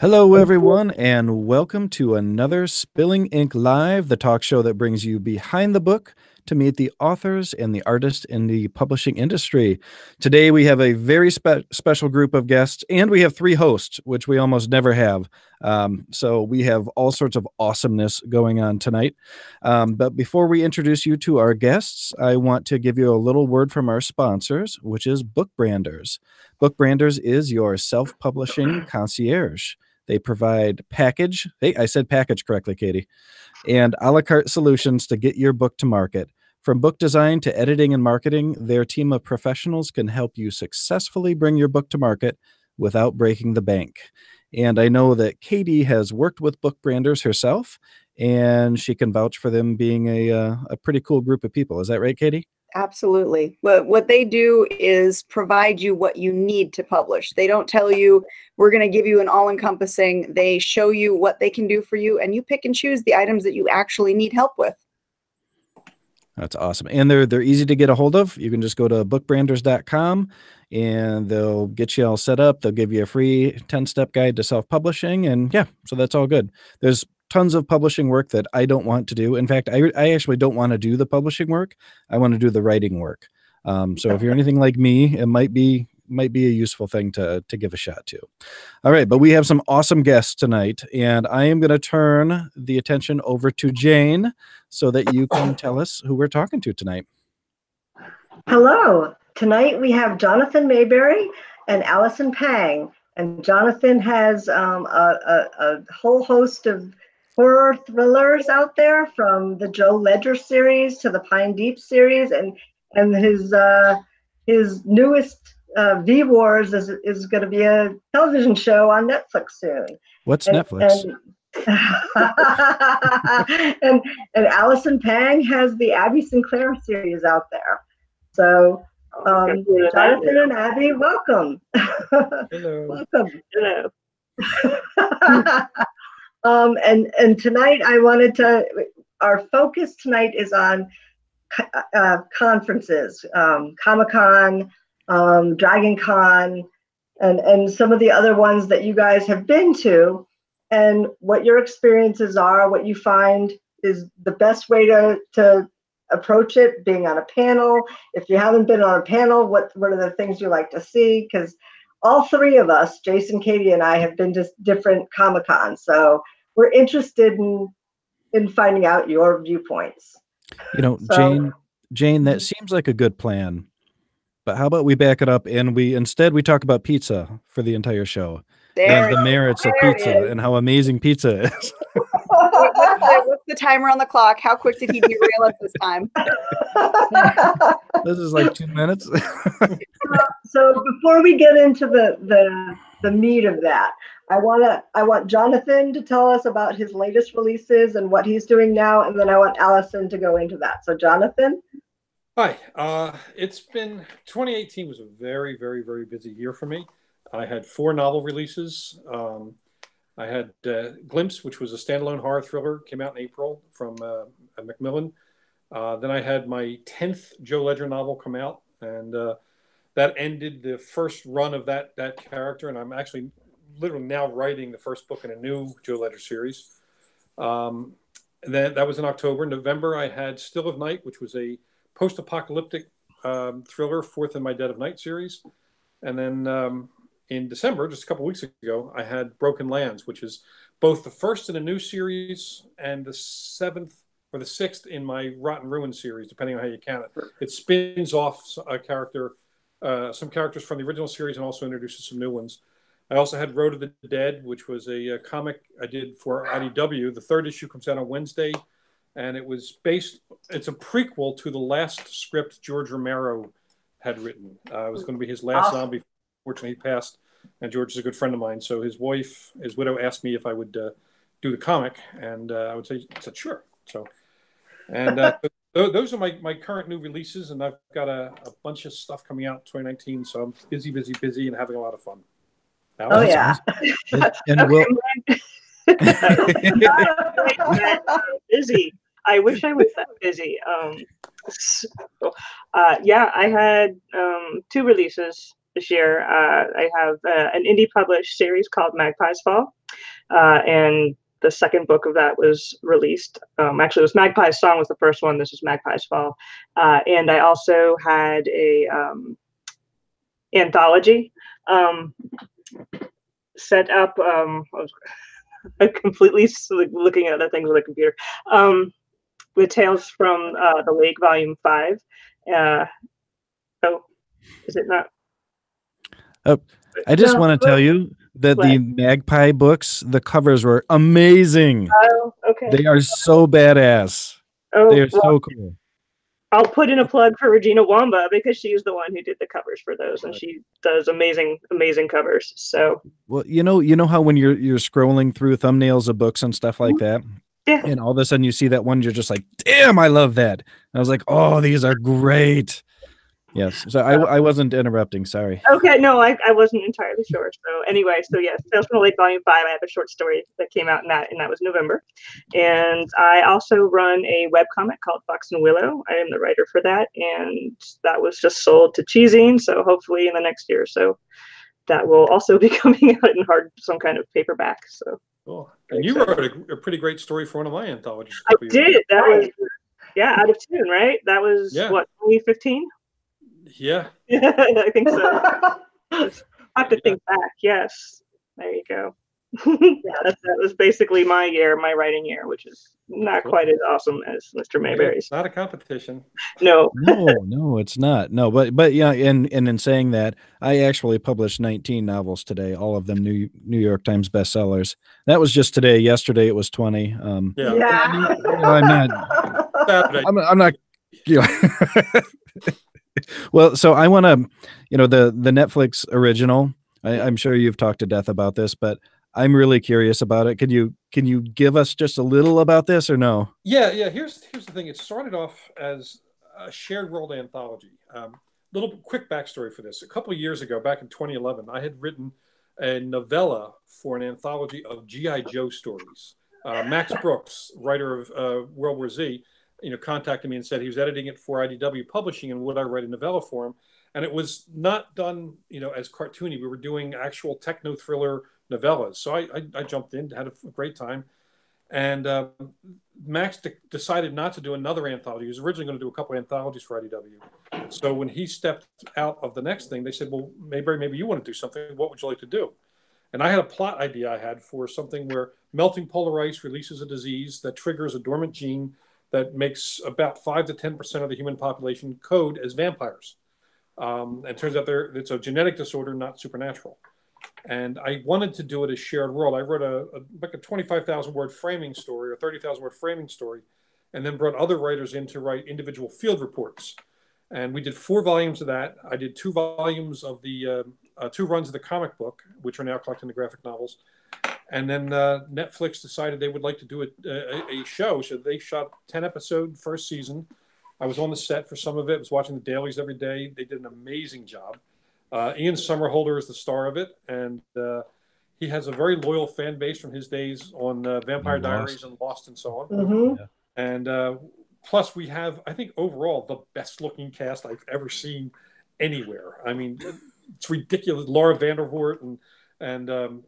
Hello, everyone, and welcome to another Spilling Ink Live, the talk show that brings you behind the book to meet the authors and the artists in the publishing industry. Today, we have a very special group of guests, and we have three hosts, which we almost never have. So we have all sorts of awesomeness going on tonight. But before we introduce you to our guests, I want to give you a little word from our sponsors, which is Book Branders. Book Branders is your self-publishing concierge. They provide hey, I said package correctly, Katie, and a la carte solutions to get your book to market. From book design to editing and marketing, their team of professionals can help you successfully bring your book to market without breaking the bank. And I know that Katie has worked with Book Branders herself, and she can vouch for them being a pretty cool group of people. Is that right, Katie? Absolutely. What they do is provide you what you need to publish. They don't tell you, we're going to give you an all-encompassing. They show you what they can do for you, and you pick and choose the items that you actually need help with. That's awesome. And they're easy to get a hold of. You can just go to bookbranders.com and they'll get you all set up. They'll give you a free 10-step guide to self-publishing. And yeah, so that's all good. There's tons of publishing work that I don't want to do. In fact, I actually don't want to do the publishing work. I want to do the writing work. So if you're anything like me, it might be a useful thing to give a shot to. All right, but we have some awesome guests tonight, and I am going to turn the attention over to Jane so that you can tell us who we're talking to tonight. Hello. Tonight we have Jonathan Maberry and Allison Pang. And Jonathan has a whole host of horror thrillers out there, from the Joe Ledger series to the Pine Deep series, and his newest V Wars is going to be a television show on Netflix soon. What's Netflix? And Allison Pang has the Abby Sinclair series out there. So Jonathan and Abby, welcome. Hello. Welcome. Hello. And tonight our focus tonight is on conferences, Comic-Con, Dragon Con, and some of the other ones that you guys have been to, and what your experiences are, what you find is the best way to approach it, being on a panel. If you haven't been on a panel, what are the things you like to see? Because all three of us, Jason, Katie, and I, have been to different Comic-Cons, so we're interested in finding out your viewpoints. You know, so, Jane, that seems like a good plan. But how about we back it up and we talk about pizza for the entire show and the merits of pizza and how amazing pizza is. What's the timer on the clock? How quick did he derail us this time? This is like 2 minutes. So before we get into the meat of that, I want Jonathan to tell us about his latest releases and what he's doing now, and then I want Allison to go into that. So Jonathan. Hi. 2018 was a very, very, very busy year for me. I had 4 novel releases. I had Glimpse, which was a standalone horror thriller, came out in April from Macmillan. Then I had my 10th Joe Ledger novel come out, and that ended the first run of that character. And I'm actually literally now writing the first book in a new Joe Ledger series. And then that was in October. November, I had Still of Night, which was a post-apocalyptic thriller, 4th in my Dead of Night series. And then in December, just a couple weeks ago, I had Broken Lands, which is both the first in a new series and the 7th or the 6th in my Rotten Ruin series, depending on how you count it. It spins off some characters from the original series and also introduces some new ones. I also had Road of the Dead, which was a comic I did for IDW. The 3rd issue comes out on Wednesday. And it's a prequel to the last script George Romero had written. It was going to be his last zombie. Fortunately, he passed. And George is a good friend of mine. So his widow asked me if I would do the comic. And I said, sure. So, and those are my current new releases. And I've got a bunch of stuff coming out in 2019. So I'm busy, and having a lot of fun. Oh, yeah. Busy. I wish I was that busy. I had 2 releases this year. I have an indie published series called Magpie's Fall, and the second book of that was released. Actually, it was Magpie's Song was the first one. This is Magpie's Fall. And I also had a anthology set up. I was completely looking at other things with a computer. With Tales from the Lake, Volume 5. Oh, is it not? Oh, I just No, want to tell you that What? the Magpie books, the covers were amazing. Oh, okay. They are so badass. Oh, They are well, so cool. I'll put in a plug for Regina Wamba because she's the one who did the covers for those, and she does amazing covers. So, Well, you know how when you're scrolling through thumbnails of books and stuff like that, yeah. and all of a sudden you see that one, you're just like, damn, I love that. And I was like, oh, these are great. Yes. So I wasn't interrupting. Sorry. Okay, no, I wasn't entirely sure. So anyway, so yes, Tales from the Lake Volume 5. I have a short story that came out in that, and that was November. And I also run a webcomic called Fox and Willow. I am the writer for that, and that was just sold to Cheezine. So hopefully in the next year or so, that will also be coming out in some kind of paperback. So Cool. And you wrote a pretty great story for one of my anthologies. I did. That was Out of Tune, right? That was what, 2015? Yeah. I think so. I have to think back. Yes. There you go. That was basically my writing year, which is not quite as awesome as Mr. Mayberry's. It's not a competition. No. No, it's not. No, but yeah, and in saying that, I actually published 19 novels today, all of them New York Times bestsellers. That was just today. Yesterday it was 20. I'm not. I'm not. You know. Well, so I want to, the Netflix original. I'm sure you've talked to death about this, but I'm really curious about it. Can you give us just a little about this or no? Yeah. Here's the thing. It started off as a shared world anthology. Little quick backstory for this. A couple of years ago, back in 2011, I had written a novella for an anthology of G.I. Joe stories. Max Brooks, writer of World War Z, contacted me and said he was editing it for IDW Publishing and would I write a novella for him? And it was not done, as cartoony. We were doing actual techno thriller novellas. So I jumped in, had a great time. And Max decided not to do another anthology. He was originally going to do a couple of anthologies for IDW. So when he stepped out of the next thing, they said, well, maybe you want to do something. What would you like to do? And I had a plot idea I had for something where melting polar ice releases a disease that triggers a dormant gene that makes about 5 to 10% of the human population code as vampires. And it turns out it's a genetic disorder, not supernatural. And I wanted to do it as shared world. I wrote like a 25,000 word framing story or 30,000 word framing story, and then brought other writers in to write individual field reports. And we did 4 volumes of that. I did 2 volumes of the 2 runs of the comic book, which are now collecting the graphic novels. And then Netflix decided they would like to do a show. So they shot 10 episode first season. I was on the set for some of it. I was watching the dailies every day. They did an amazing job. Ian Somerhalder is the star of it. And he has a very loyal fan base from his days on Vampire Diaries and Lost and so on. Mm-hmm. And plus we have, I think overall, the best looking cast I've ever seen anywhere. I mean, it's ridiculous. Laura Vandervoort and a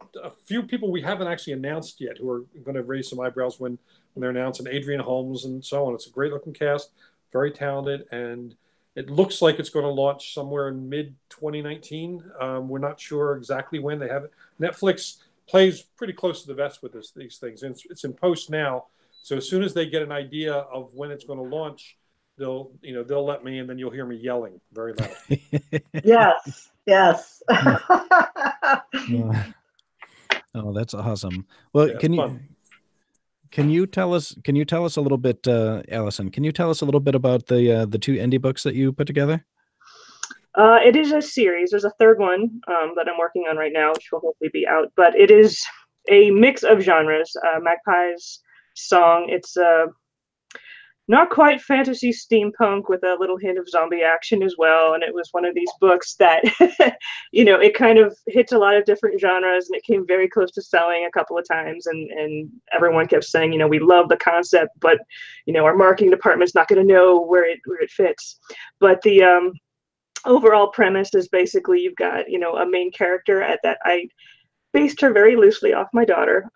few people we haven't actually announced yet who are going to raise some eyebrows when they're announced, and Adrian Holmes and so on. It's a great looking cast, very talented, and it looks like it's going to launch somewhere in mid-2019. We're not sure exactly when. They have it. Netflix plays pretty close to the vest with these things. And it's in post now, so as soon as they get an idea of when it's going to launch, they'll let me, and then you'll hear me yelling very loud. Yes. Oh, that's awesome. Well, yeah, can you tell us a little bit, Allison? Can you tell us a little bit about the 2 indie books that you put together? It is a series. There's a third one that I'm working on right now, which will hopefully be out. But it is a mix of genres. Magpie's Song. It's not quite fantasy steampunk with a little hint of zombie action as well. And it was one of these books that, it kind of hits a lot of different genres, and it came very close to selling a couple of times. And everyone kept saying, we love the concept, but, our marketing department's not going to know where it fits. But the overall premise is basically you've got, a main character at that. based her very loosely off my daughter,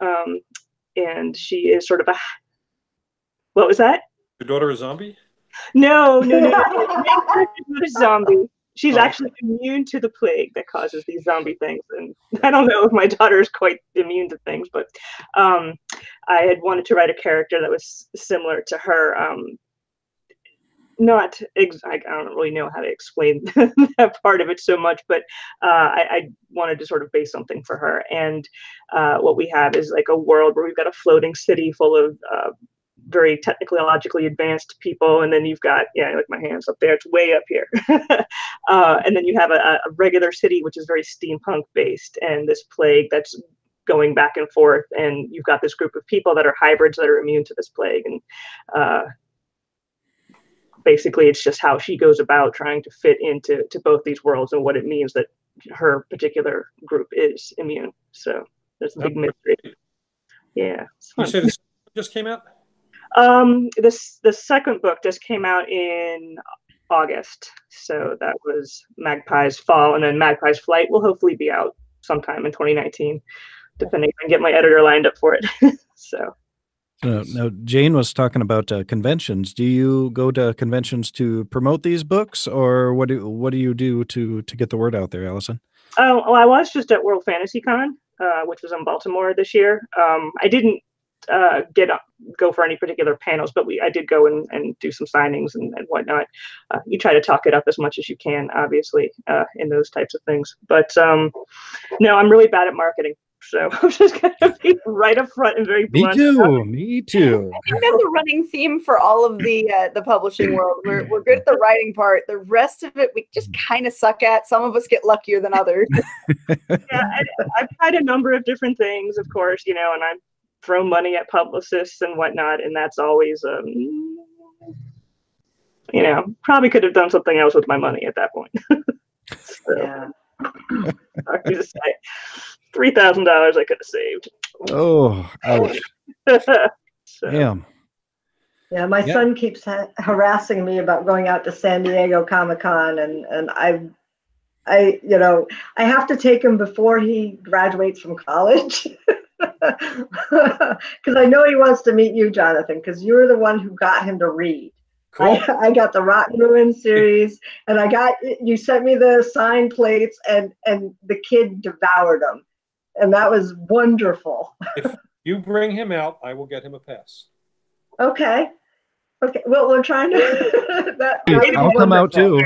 and she is sort of a. What was that? Your daughter a zombie? No. Not a zombie. She's actually immune to the plague that causes these zombie things, and I don't know if my daughter is quite immune to things, but I had wanted to write a character that was similar to her. I don't really know how to explain that part of it so much, but I wanted to sort of base something for her. And what we have is like a world where we've got a floating city full of very technologically advanced people, and then you've got like my hands up there, it's way up here. And then you have a regular city which is very steampunk based, and this plague that's going back and forth, and you've got this group of people that are hybrids that are immune to this plague, and basically it's just how she goes about trying to fit into both these worlds and what it means that her particular group is immune. So there's a big mystery. Yeah. You say this just came out? The second book just came out in August, so that was Magpie's Fall, and then Magpie's Flight will hopefully be out sometime in 2019, depending if I can get my editor lined up for it. So now Jane was talking about conventions. Do you go to conventions to promote these books, or what do you do to get the word out there, Allison? Oh, well, I was just at World Fantasy Con, which was in Baltimore this year. I didn't go for any particular panels, but I did go and do some signings and whatnot. You try to talk it up as much as you can, obviously, in those types of things. But no, I'm really bad at marketing, so I'm just going to be right up front and very blunt. Me too. I think that's a running theme for all of the publishing world. We're good at the writing part. The rest of it, we just kind of suck at. Some of us get luckier than others. Yeah, I've tried a number of different things, of course, and I've thrown money at publicists and whatnot, and that's always, probably could have done something else with my money at that point. So, Yeah. I just say $3,000 I could have saved. Oh, ouch. So. Damn. Yeah, my son keeps harassing me about going out to San Diego Comic-Con, and I have to take him before he graduates from college. Because I know he wants to meet you, Jonathan, because you were the one who got him to read. Cool. I got the Rotten Ruin series, and you sent me the signed plates, and the kid devoured them, and that was wonderful. If you bring him out, I will get him a pass. Okay. Well, we're trying to. I'll come out too.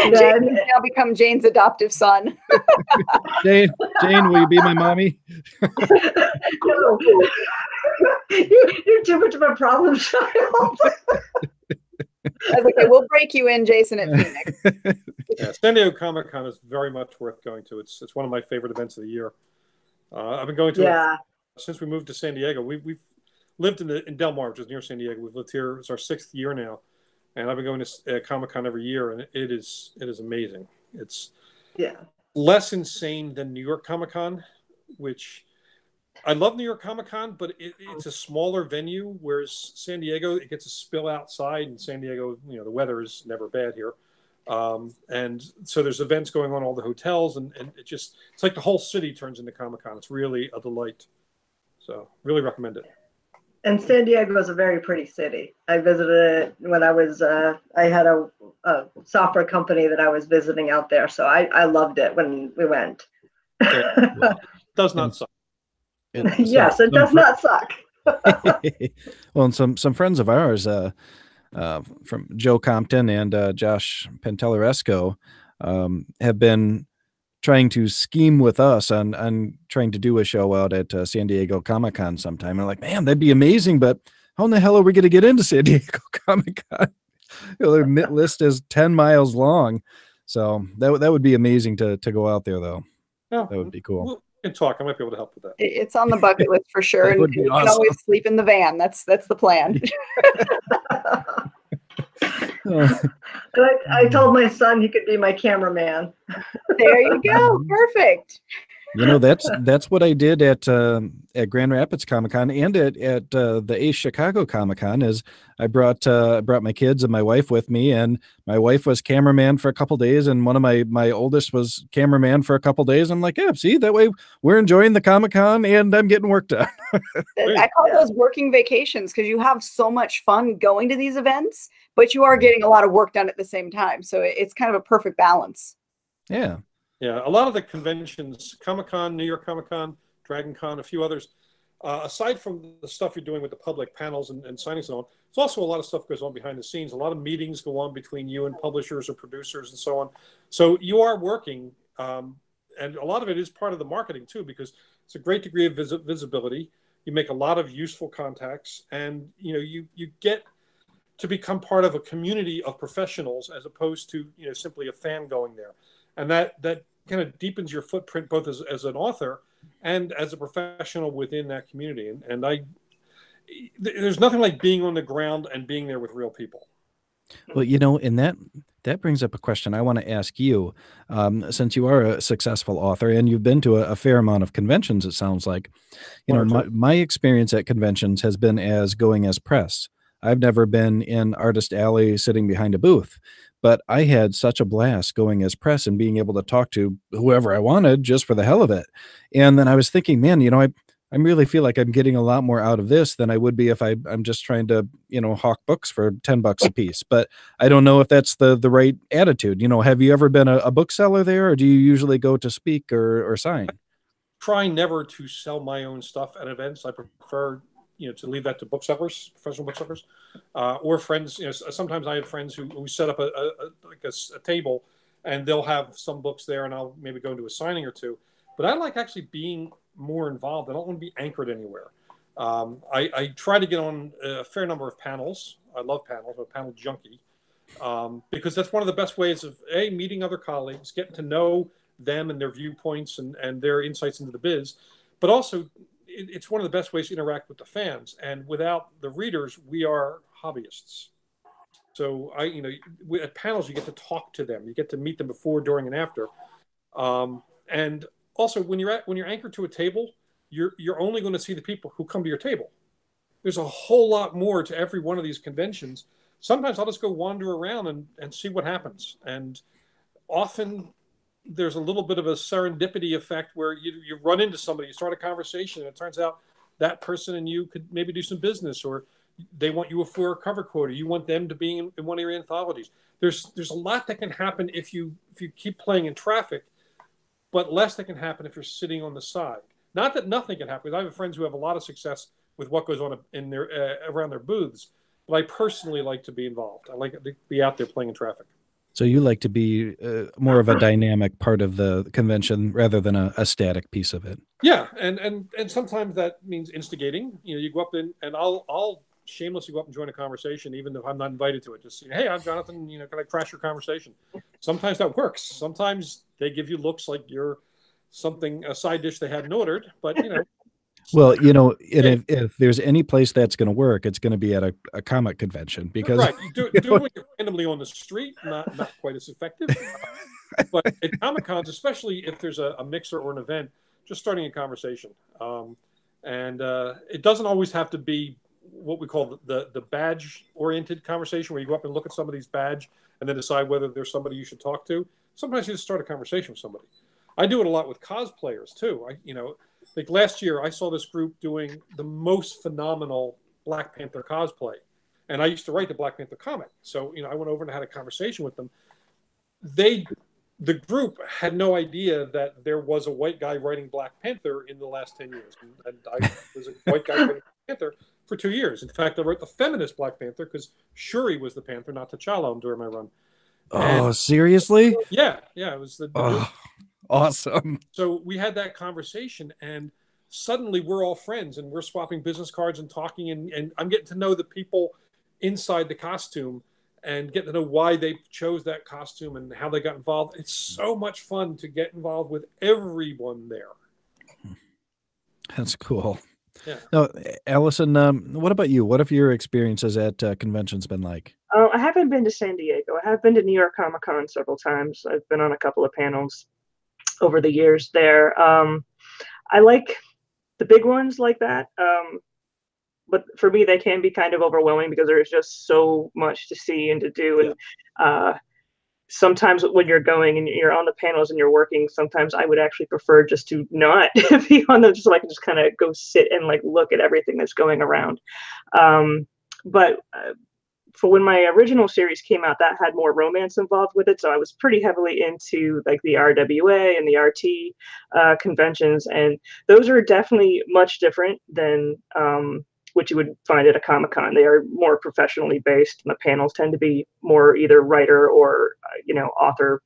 Jane has now become Jane's adoptive son. Jane, will you be my mommy? No. You're too much of a problem child. I was like, we'll break you in, Jason, at Phoenix. Yeah, San Diego Comic-Con is very much worth going to. It's one of my favorite events of the year. I've been going to it since we moved to San Diego. We've lived in Del Mar, which is near San Diego. We've lived here. It's our 6th year now. And I've been going to Comic-Con every year, and it is amazing. It's less insane than New York Comic-Con, which I love New York Comic-Con, but it's a smaller venue, whereas San Diego, it gets a spill outside, and San Diego, the weather is never bad here. And so there's events going on all the hotels, and it's like the whole city turns into Comic-Con. It's really a delight. So really recommend it. And San Diego is a very pretty city. I visited it when I was, I had a software company that I was visiting out there. So I loved it when we went. It does not suck. Yes, it does not suck. Well, and some friends of ours from Joe Compton and Josh Pantelleresco have been trying to scheme with us on trying to do a show out at San Diego Comic-Con sometime. And I'm like, man, that'd be amazing, but how in the hell are we going to get into San Diego Comic-Con? Their list is 10 miles long. So that would be amazing to go out there, though. Oh, that would be cool. We can talk. I might be able to help with that. It's on the bucket list for sure. And you can always sleep in the van. That's the plan. I told my son he could be my cameraman. There you go. Perfect. You know, that's what I did at Grand Rapids Comic Con and at the Ace Chicago Comic Con. Is I brought my kids and my wife with me, and my wife was cameraman for a couple days, and one of my oldest was cameraman for a couple days. I'm like, yeah, see, that way we're enjoying the Comic Con and I'm getting work done. I call those working vacations because you have so much fun going to these events, but you are getting a lot of work done at the same time. So it's kind of a perfect balance. Yeah. Yeah, a lot of the conventions, Comic-Con, New York Comic-Con, Dragon Con, a few others, aside from the stuff you're doing with the public panels and signings and all, there's also a lot of stuff goes on behind the scenes. A lot of meetings go on between you and publishers or producers and so on. So you are working, and a lot of it is part of the marketing too, because it's a great degree of visibility. You make a lot of useful contacts, and you get to become part of a community of professionals as opposed to simply a fan going there. And that kind of deepens your footprint both as an author and as a professional within that community. And there's nothing like being on the ground and being there with real people. Well, and that brings up a question I want to ask you, since you are a successful author and you've been to a fair amount of conventions, it sounds like, my experience at conventions has been as going as press. I've never been in Artist Alley sitting behind a booth, but I had such a blast going as press and being able to talk to whoever I wanted just for the hell of it. And then I was thinking, man, I really feel like I'm getting a lot more out of this than I would be if I'm just trying to, hawk books for $10 a piece. But I don't know if that's the right attitude. Have you ever been a bookseller there, or do you usually go to speak or sign? Try never to sell my own stuff at events. I prefer to leave that to booksellers, professional booksellers, or friends. Sometimes I have friends who set up a table, and they'll have some books there, and I'll maybe go into a signing or two. But I like actually being more involved. I don't want to be anchored anywhere. I try to get on a fair number of panels. I love panels. I'm a panel junkie, because that's one of the best ways of meeting other colleagues, getting to know them and their viewpoints and their insights into the biz, but also it's one of the best ways to interact with the fans. And without the readers, we are hobbyists. So at panels, you get to talk to them. You get to meet them before, during, and after. And also, when you're anchored to a table, you're only going to see the people who come to your table. There's a whole lot more to every one of these conventions. Sometimes I'll just go wander around and see what happens. And often there's a little bit of a serendipity effect where you run into somebody, you start a conversation, and it turns out that person and you could maybe do some business, or they want you for a cover quote, or you want them to be in one of your anthologies. There's a lot that can happen if you keep playing in traffic, but less that can happen if you're sitting on the side. Not that nothing can happen, because I have friends who have a lot of success with what goes on in their around their booths, but I personally like to be involved. I like to be out there playing in traffic. So you like to be more of a dynamic part of the convention rather than a static piece of it. Yeah, and sometimes that means instigating. You go up and I'll shamelessly go up and join a conversation, even if I'm not invited to it. Just hey, I'm Jonathan. Can I crash your conversation? Sometimes that works. Sometimes they give you looks like you're a side dish they hadn't ordered. But Well, if there's any place that's going to work, it's going to be at a comic convention, because right, doing it randomly on the street, not quite as effective. But at Comic Cons, especially if there's a mixer or an event, just starting a conversation, and it doesn't always have to be what we call the badge oriented conversation, where you go up and look at somebody's badge and then decide whether there's somebody you should talk to. Sometimes you just start a conversation with somebody. I do it a lot with cosplayers too. Like last year, I saw this group doing the most phenomenal Black Panther cosplay. And I used to write the Black Panther comic. So, I went over and had a conversation with them. The group had no idea that there was a white guy writing Black Panther in the last 10 years. And I was a white guy writing Black Panther for 2 years. In fact, I wrote the feminist Black Panther because Shuri was the Panther, not T'Challa, during my run. Oh, seriously? Yeah. It was the awesome. So we had that conversation, and suddenly we're all friends, and we're swapping business cards and talking, and I'm getting to know the people inside the costume and getting to know why they chose that costume and how they got involved. It's so much fun to get involved with everyone there. That's cool. Yeah. Now, Allison, what about you? What have your experiences at conventions been like? I haven't been to San Diego. I have been to New York Comic Con several times. I've been on a couple of panels. over the years there. I like the big ones like that. But for me, they can be kind of overwhelming because there is just so much to see and to do. And sometimes when you're going and you're on the panels and you're working, sometimes I would actually prefer just to not be on them, just so I can just kind of go sit and like look at everything that's going around. But for when my original series came out, that had more romance involved with it. So I was pretty heavily into like the RWA and the RT conventions. And those are definitely much different than what you would find at a Comic-Con. They are more professionally based, and the panels tend to be more either writer or, author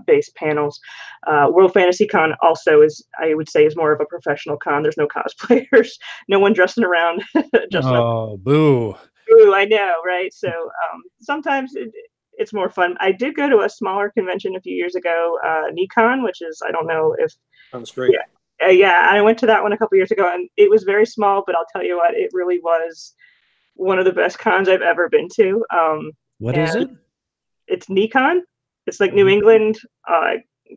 based panels. World Fantasy Con also is, I would say, is more of a professional con. There's no cosplayers, no one dressing around. Boo. Ooh, I know, right? So sometimes it's more fun. I did go to a smaller convention a few years ago, Nikon, which is, I don't know if... Sounds great. Yeah, I went to that one a couple years ago, and it was very small, but I'll tell you what, it really was one of the best cons I've ever been to. What is it? It's Nikon. It's like New England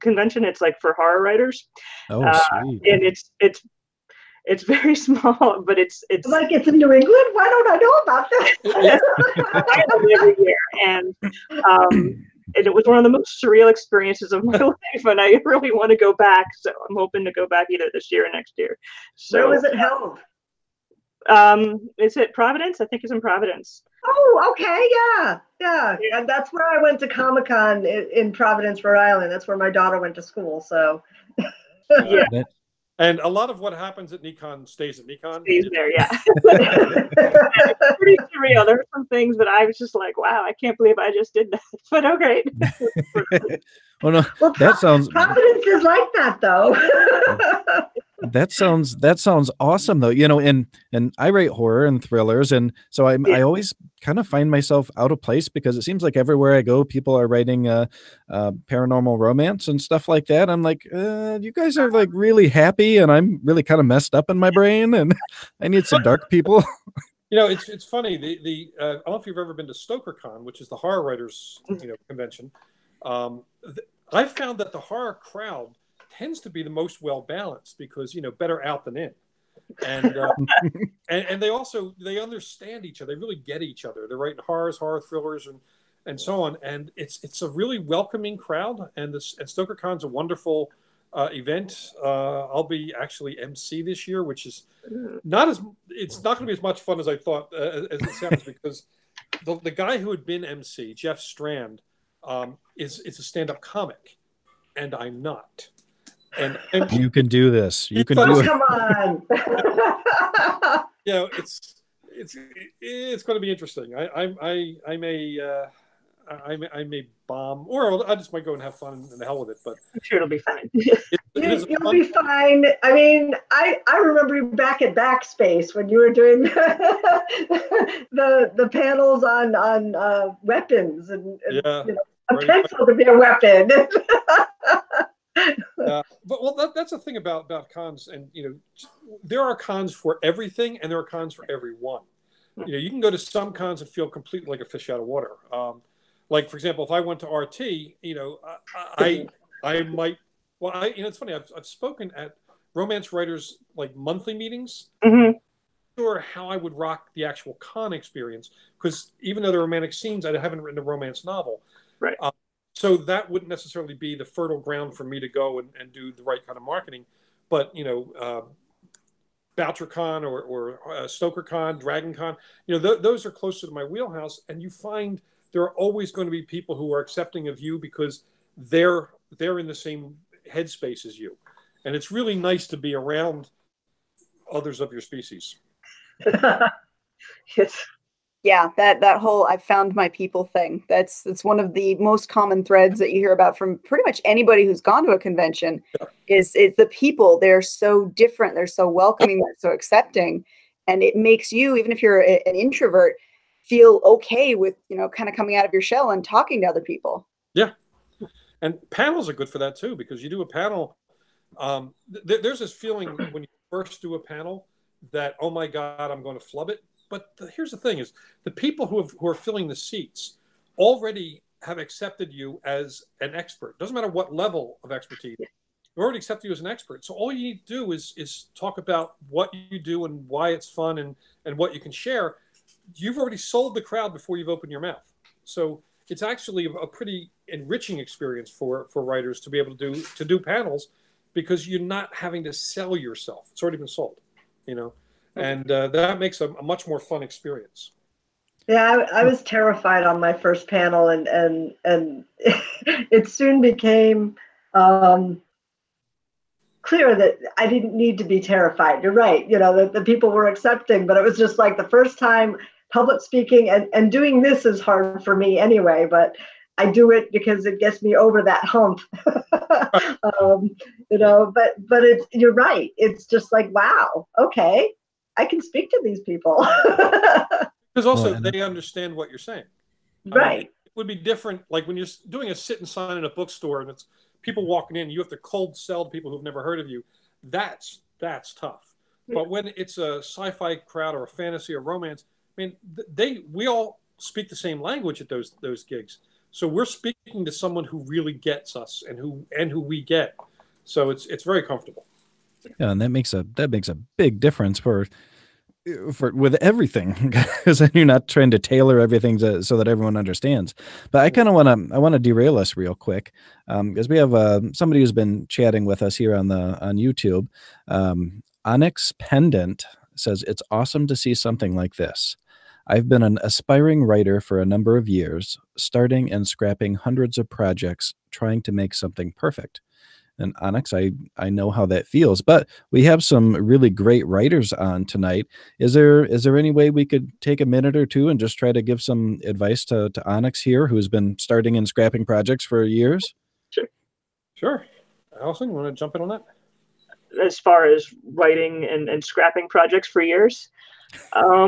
convention. It's like for horror writers. Oh, sweet. And it's very small, but it's like it's in New England. Why don't I know about that? I go every year, and it was one of the most surreal experiences of my life, and I really want to go back. So I'm hoping to go back either this year or next year. So, where was it held? Is it Providence? I think it's in Providence. Oh, okay, yeah. And that's where I went to Comic-Con in Providence, Rhode Island. That's where my daughter went to school. So, yeah. And a lot of what happens at Nikon stays at Nikon. Stays there, yeah. It's pretty surreal. There were some things that I was just like, wow, I can't believe I just did that. But oh, great. Well, no, that sounds... Providence is like that, though. That sounds awesome, though. And I write horror and thrillers, and so I always kind of find myself out of place because it seems like everywhere I go, people are writing paranormal romance and stuff like that. I'm like, you guys are like really happy, and I'm really kind of messed up in my brain, and I need some dark people. It's funny. I don't know if you've ever been to StokerCon, which is the horror writers convention. I've found that the horror crowd tends to be the most well balanced because better out than in, and and they understand each other. They really get each other. They're writing horror thrillers, and so on. And it's a really welcoming crowd. And StokerCon's a wonderful event. I'll be actually MC this year, which is it's not going to be as much fun as I thought as it sounds, because the guy who had been MC, Jeff Strand, is a stand-up comic, and I'm not. And you can do this. You can do it. Come on. It's going to be interesting. I may bomb, or I just might go and have fun and the hell with it. But I'm sure it'll be fine. You'll be fine. I mean, I remember you back at Backspace when you were doing the panels on weapons and a pencil to be a weapon. But that's the thing about cons, and there are cons for everything, and there are cons for everyone. You can go to some cons and feel completely like a fish out of water. Like, for example, if I went to RT, I might. Well, it's funny. I've spoken at romance writers like monthly meetings. Mm-hmm. Sure, how I would rock the actual con experience, because even though there are romantic scenes, I haven't written a romance novel. Right. So that wouldn't necessarily be the fertile ground for me to go and do the right kind of marketing. But, BoucherCon or StokerCon, DragonCon, those are closer to my wheelhouse. And you find there are always going to be people who are accepting of you because they're in the same headspace as you. And it's really nice to be around others of your species. Yes. Yeah, that whole "I found my people" thing. That's one of the most common threads that you hear about from pretty much anybody who's gone to a convention. Is the people. They're so different. They're so welcoming. They're so accepting, and it makes you, even if you're an introvert, feel okay with kind of coming out of your shell and talking to other people. Yeah, and panels are good for that too, because you do a panel. There's this feeling when you first do a panel that, oh my God, I'm going to flub it. But here's the thing: is the people who are filling the seats already have accepted you as an expert. Doesn't matter what level of expertise. already accepted you as an expert. So all you need to do is talk about what you do and why it's fun and what you can share. You've already sold the crowd before you've opened your mouth. So it's actually a pretty enriching experience for writers to be able to do panels, because you're not having to sell yourself. It's already been sold, and that makes a much more fun experience. Yeah, I was terrified on my first panel, and it soon became clear that I didn't need to be terrified. You're right, the people were accepting, but it was just like the first time public speaking, and doing this is hard for me anyway, but I do it because it gets me over that hump. But you're right. It's just like, wow, okay, I can speak to these people. Because also they understand what you're saying. Right. I mean, it would be different, like when you're doing a sit and sign in a bookstore and it's people walking in, you have to cold sell to people who've never heard of you. That's tough. But when it's a sci-fi crowd or a fantasy or romance, I mean, we all speak the same language at those gigs. So we're speaking to someone who really gets us and who we get. So it's very comfortable. Yeah, and that makes a big difference for with everything, because you're not trying to tailor everything so that everyone understands. But I kind of want to derail us real quick, because we have somebody who's been chatting with us here on YouTube. Onyx Pendant says, it's awesome to see something like this. I've been an aspiring writer for a number of years, starting and scrapping hundreds of projects, trying to make something perfect. And Onyx, I know how that feels, but we have some really great writers on tonight. Is there any way we could take a minute or two and just try to give some advice to Onyx here, who's been starting and scrapping projects for years? Sure. Allison, you want to jump in on that? As far as writing and scrapping projects for years, I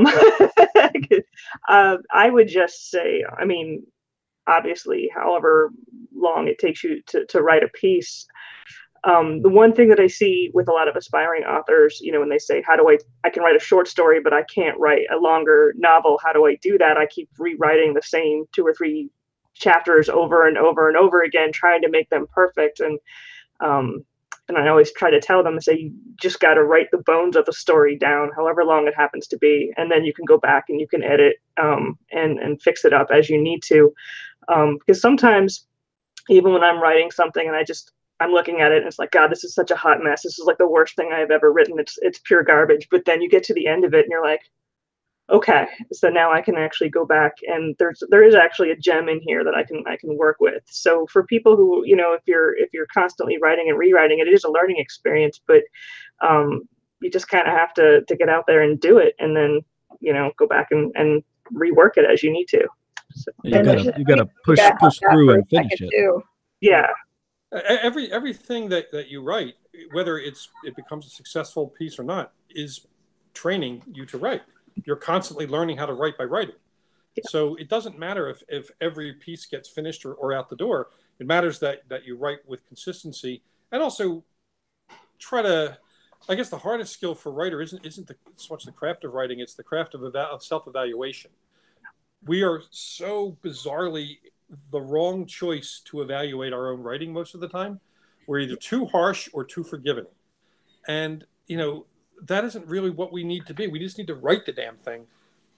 would just say, I mean, obviously, however long it takes you to write a piece. The one thing that I see with a lot of aspiring authors, when they say, I can write a short story, but I can't write a longer novel. How do I do that? I keep rewriting the same 2 or 3 chapters over and over and over again, trying to make them perfect. And I always try to tell them, I say, you just got to write the bones of the story down, however long it happens to be. And then you can go back and you can edit and fix it up as you need to. Because sometimes, even when I'm writing something and I'm looking at it and it's like, God, this is such a hot mess. This is like the worst thing I've ever written. It's pure garbage. But then you get to the end of it and you're like, okay, so now I can actually go back, and there is actually a gem in here that I can work with. So for people who, if you're constantly writing and rewriting, it is a learning experience, but you just kind of have to get out there and do it, and then go back and rework it as you need to. So, you gotta push through and finish it. Too. Yeah. Everything that you write, whether it becomes a successful piece or not, is training you to write. You're constantly learning how to write by writing. Yeah. So it doesn't matter if every piece gets finished or out the door. It matters that you write with consistency, and also try to, I guess the hardest skill for a writer isn't so much the craft of writing, it's the craft of self-evaluation. We are so bizarrely the wrong choice to evaluate our own writing most of the time. We're either too harsh or too forgiving. And, that isn't really what we need to be. We just need to write the damn thing,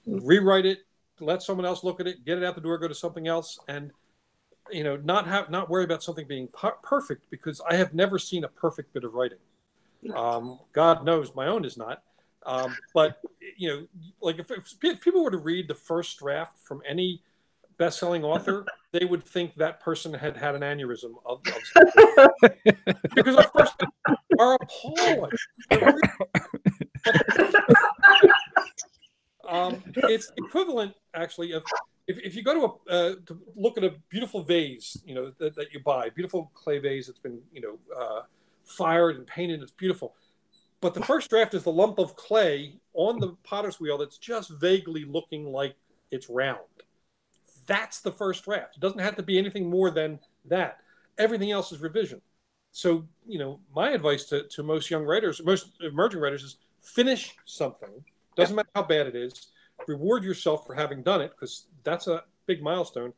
rewrite it, let someone else look at it, get it out the door, go to something else, and not worry about something being perfect, because I have never seen a perfect bit of writing. God knows my own is not. But like if people were to read the first draft from any best-selling author, they would think that person had an aneurysm of something. Because our first are appalling. It's equivalent, actually, of if you go to look at a beautiful vase, that you buy, beautiful clay vase that's been fired and painted, it's beautiful. But the first draft is the lump of clay on the potter's wheel that's just vaguely looking like it's round. That's the first draft. It doesn't have to be anything more than that. Everything else is revision. So, my advice to most young writers, most emerging writers, is finish something. Doesn't matter how bad it is. Reward yourself for having done it, because that's a big milestone.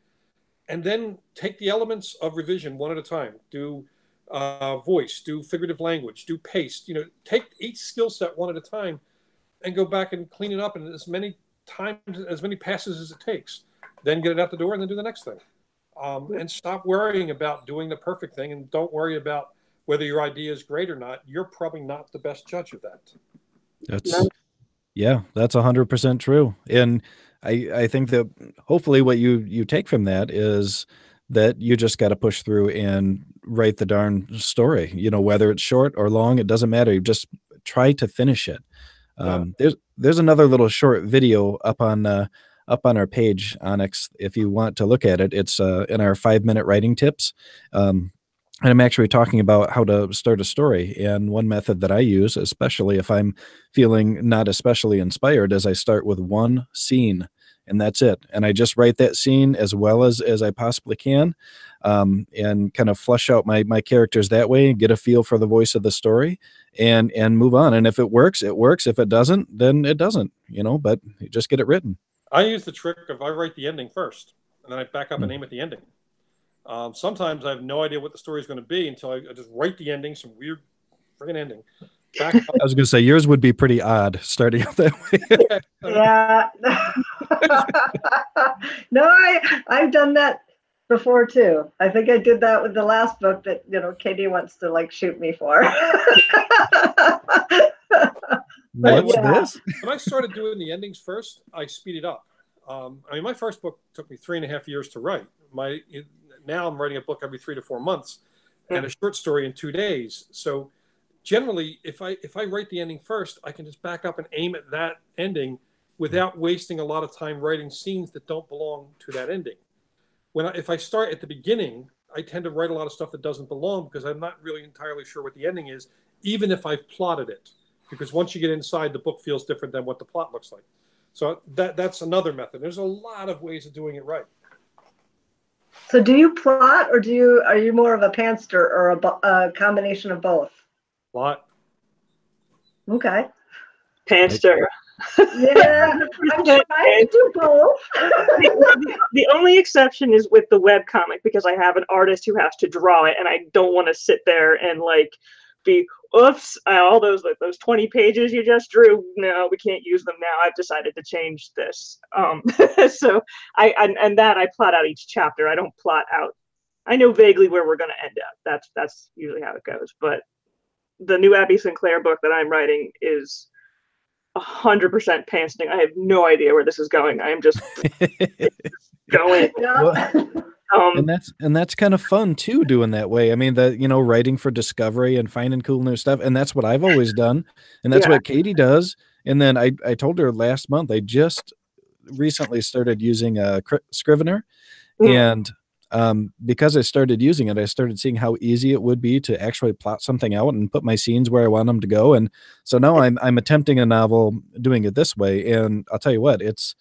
And then take the elements of revision one at a time. Do voice, do figurative language, do paste. You know, take each skill set one at a time and go back and clean it up in as many times, as many passes as it takes. Then get it out the door and then do the next thing. And stop worrying about doing the perfect thing, and don't worry about whether your idea is great or not. You're probably not the best judge of that. That's 100% true. And I think that hopefully what you take from that is that you just got to push through and write the darn story, you know, whether it's short or long, it doesn't matter. You just try to finish it. There's another little short video up on our page, Onyx, if you want to look at it. It's in our 5-minute writing tips. And I'm actually talking about how to start a story. And one method that I use, especially if I'm feeling not especially inspired, is I start with one scene, and that's it. And I just write that scene as well as I possibly can, and kind of flesh out my characters that way, get a feel for the voice of the story, and move on. And if it works, it works. If it doesn't, then it doesn't, you know, but you just get it written. I use the trick of I write the ending first, and then I back up and aim at the ending. Sometimes I have no idea what the story is going to be until I just write the ending, some weird friggin' ending. Back up. I was going to say, yours would be pretty odd starting out that way. Yeah. No, I've done that before too. I think I did that with the last book that, you know, Katie wants to like shoot me for. What's this? When I started doing the endings first, I speeded up. I mean, my first book took me 3.5 years to write. Now I'm writing a book every 3 to 4 months, and a short story in 2 days. So generally, if I write the ending first, I can just back up and aim at that ending without wasting a lot of time writing scenes that don't belong to that ending. If I start at the beginning, I tend to write a lot of stuff that doesn't belong because I'm not really entirely sure what the ending is, even if I've plotted it. Because once you get inside, the book feels different than what the plot looks like. So that's another method. There's a lot of ways of doing it right. So do you plot, or are you more of a pantster, or a combination of both? Plot. Okay. Pantster. Yeah, I'm trying to do both. The only exception is with the webcomic, because I have an artist who has to draw it, and I don't want to sit there and like be, oops, all those 20 pages you just drew, no, we can't use them now. I've decided to change this. So I plot out each chapter. I don't plot out. I know vaguely where we're going to end up. That's usually how it goes. But the new Abby Sinclair book that I'm writing is 100% pantsing. I have no idea where this is going. I am just going. And that's kind of fun too, doing that way. I mean, writing for discovery and finding cool new stuff, and that's what I've always done, and that's what Katie does. And then I told her last month I just recently started using a Scrivener, and because I started using it, I started seeing how easy it would be to actually plot something out and put my scenes where I want them to go. And so now I'm attempting a novel doing it this way, and I'll tell you what, it's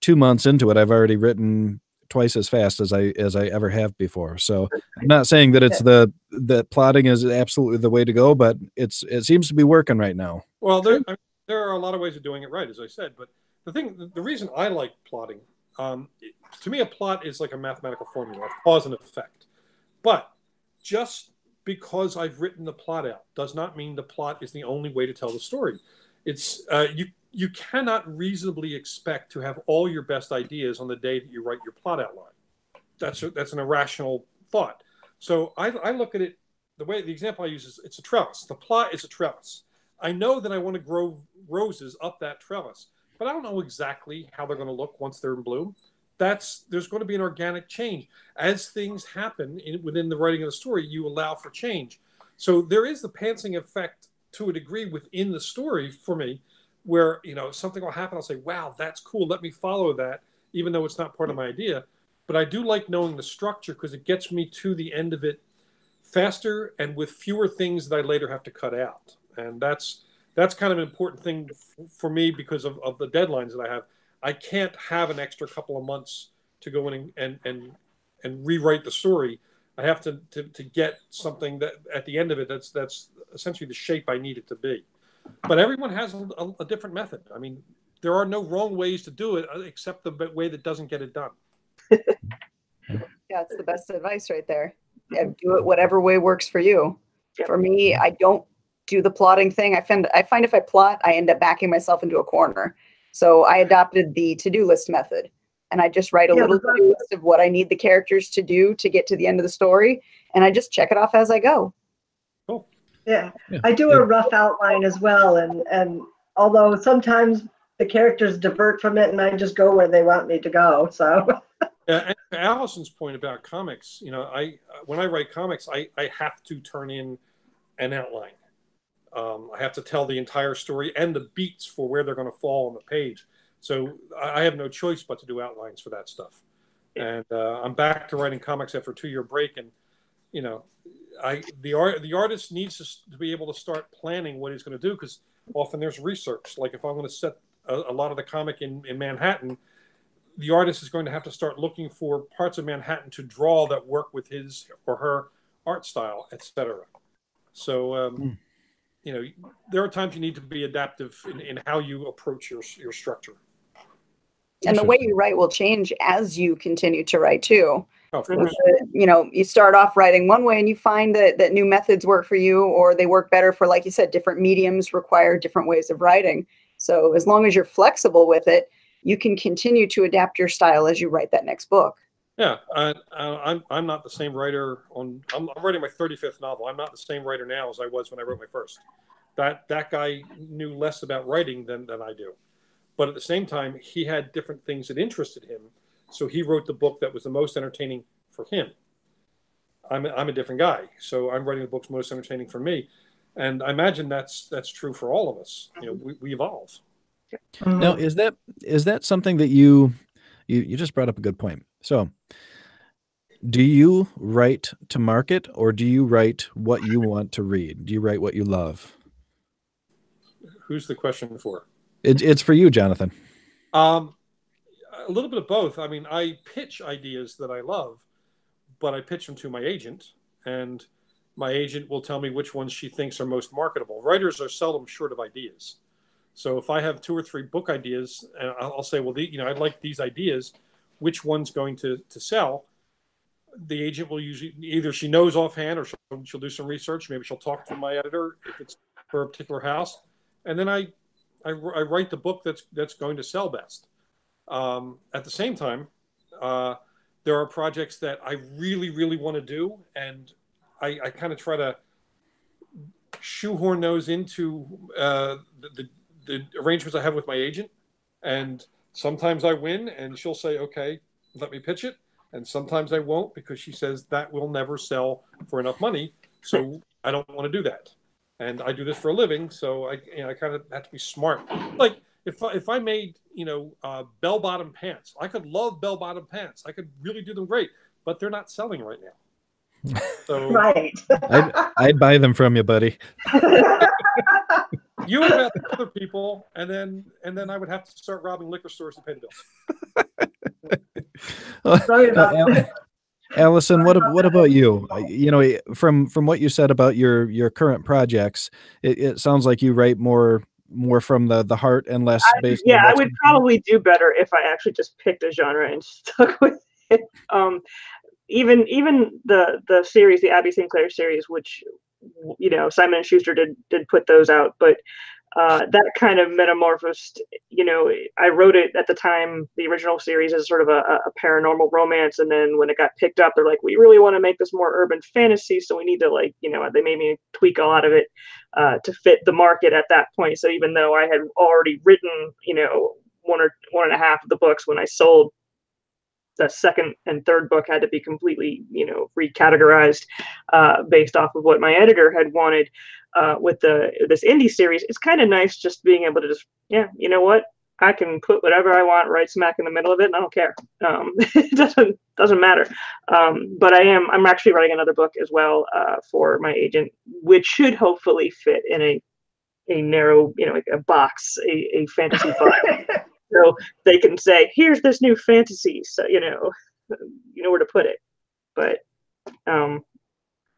2 months into it, I've already written twice as fast as I ever have before. So I'm not saying that it's that plotting is absolutely the way to go, but it seems to be working right now. Well, there are a lot of ways of doing it right, as I said. But the reason I like plotting, to me, a plot is like a mathematical formula of cause and effect. But just because I've written the plot out does not mean the plot is the only way to tell the story. It's you cannot reasonably expect to have all your best ideas on the day that you write your plot outline. That's an irrational thought. So I look at it, the example I use is it's a trellis. The plot is a trellis. I know that I want to grow roses up that trellis, but I don't know exactly how they're going to look once they're in bloom. There's going to be an organic change. As things happen within the writing of the story, you allow for change. So there is the pantsing effect to a degree within the story for me, where something will happen. I'll say, wow, that's cool. Let me follow that, even though it's not part of my idea. But I do like knowing the structure because it gets me to the end of it faster and with fewer things that I later have to cut out. And that's kind of an important thing for me because of the deadlines that I have. I can't have an extra couple of months to go in and rewrite the story. I have to get something that at the end of it that's essentially the shape I need it to be. But everyone has a different method. I mean, there are no wrong ways to do it except the way that doesn't get it done. Yeah, it's the best advice right there. do it whatever way works for you. Yep. For me, I don't do the plotting thing. I find if I plot, I end up backing myself into a corner. So I adopted the to-do list method, and I just write a little to-do list of what I need the characters to do to get to the end of the story, and I just check it off as I go. Cool. Yeah, I do a rough outline as well, and although sometimes the characters divert from it, and I just go where they want me to go. So. And to Allison's point about comics, when I write comics, I have to turn in an outline. I have to tell the entire story and the beats for where they're going to fall on the page. So I have no choice but to do outlines for that stuff. And I'm back to writing comics after a 2-year break, and the artist needs to be able to start planning what he's going to do, because often there's research. Like if I'm going to set a lot of the comic in Manhattan, the artist is going to have to start looking for parts of Manhattan to draw that work with his or her art style, etc. So, there are times you need to be adaptive in how you approach your structure. And the way you write will change as you continue to write too. Oh, of course. You start off writing one way and you find that new methods work for you, or they work better for, like you said, different mediums require different ways of writing. So as long as you're flexible with it, you can continue to adapt your style as you write that next book. Yeah, I'm not the same writer I'm writing my 35th novel. I'm not the same writer now as I was when I wrote my first. That guy knew less about writing than I do. But at the same time, he had different things that interested him. So he wrote the book that was the most entertaining for him. I'm a different guy. So I'm writing the books most entertaining for me. And I imagine that's true for all of us. We evolve. Now, is that something that you just brought up a good point. So do you write to market, or do you write what you want to read? Do you write what you love? Who's the question for? It's for you, Jonathan. A little bit of both. I mean, I pitch ideas that I love, but I pitch them to my agent, and my agent will tell me which ones she thinks are most marketable. Writers are seldom short of ideas. So if I have 2 or 3 book ideas, and I'll say, well, I'd like these ideas, which one's going to sell? The agent will usually, either she knows offhand, or she'll do some research. Maybe she'll talk to my editor if it's for a particular house, and then I write the book that's going to sell best. At the same time, there are projects that I really, really want to do, and I kind of try to shoehorn those into the arrangements I have with my agent. And sometimes I win, and she'll say, okay, let me pitch it. And sometimes I won't, because she says that will never sell for enough money. So I don't want to do that. And I do this for a living. So I kind of have to be smart. Like if I made, bell-bottom pants, I could love bell-bottom pants. I could really do them great, but they're not selling right now. So Right. I'd buy them from you, buddy. You would have other people, and then I would have to start robbing liquor stores to pay the bills. Sorry about that. Allison, what about you? From what you said about your current projects, it sounds like you write more from the heart and less based. Yeah, I would probably do better if I actually just picked a genre and stuck with it. Even the series, the Abby Sinclair series, which Simon and Schuster did put those out, but that kind of metamorphosed. I wrote it at the time, the original series, as sort of a paranormal romance, and then when it got picked up, they're like, we really want to make this more urban fantasy, so we need to they made me tweak a lot of it to fit the market at that point. So even though I had already written one and a half of the books, when I sold, the second and third book had to be completely, recategorized based off of what my editor had wanted. With this indie series, it's kind of nice just being able to just, you know what, I can put whatever I want right smack in the middle of it, and I don't care. It doesn't matter. But I'm actually writing another book as well for my agent, which should hopefully fit in a narrow, like a box, a fantasy box. So they can say, here's this new fantasy. So, you know where to put it. But I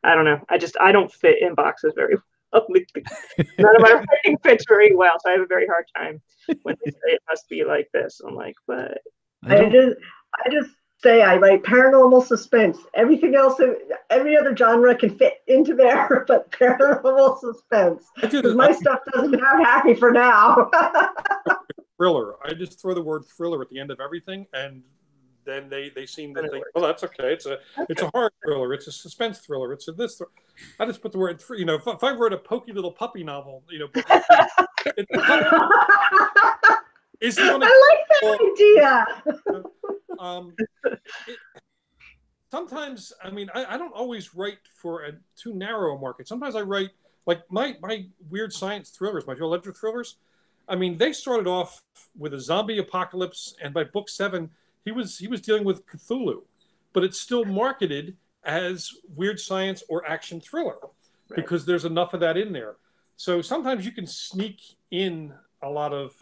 don't know. I don't fit in boxes very well. None of my writing fits very well. So I have a very hard time when they say it must be like this. I'm like, but I say I write paranormal suspense. Everything else, every other genre can fit into there, but paranormal suspense. Because my stuff doesn't have happy for now. Thriller. I just throw the word thriller at the end of everything, and then they seem to think, well, that's okay. It's a horror thriller. It's a suspense thriller. It's a this. I just put the word, if I wrote a pokey little puppy novel, it's is I like that idea. Sometimes, I don't always write for a too narrow a market. Sometimes I write, like my weird science thrillers, my Joe Ledger thrillers. They started off with a zombie apocalypse, and by book 7, he was dealing with Cthulhu, but it's still marketed as weird science or action thriller because there's enough of that in there. So sometimes you can sneak in a lot of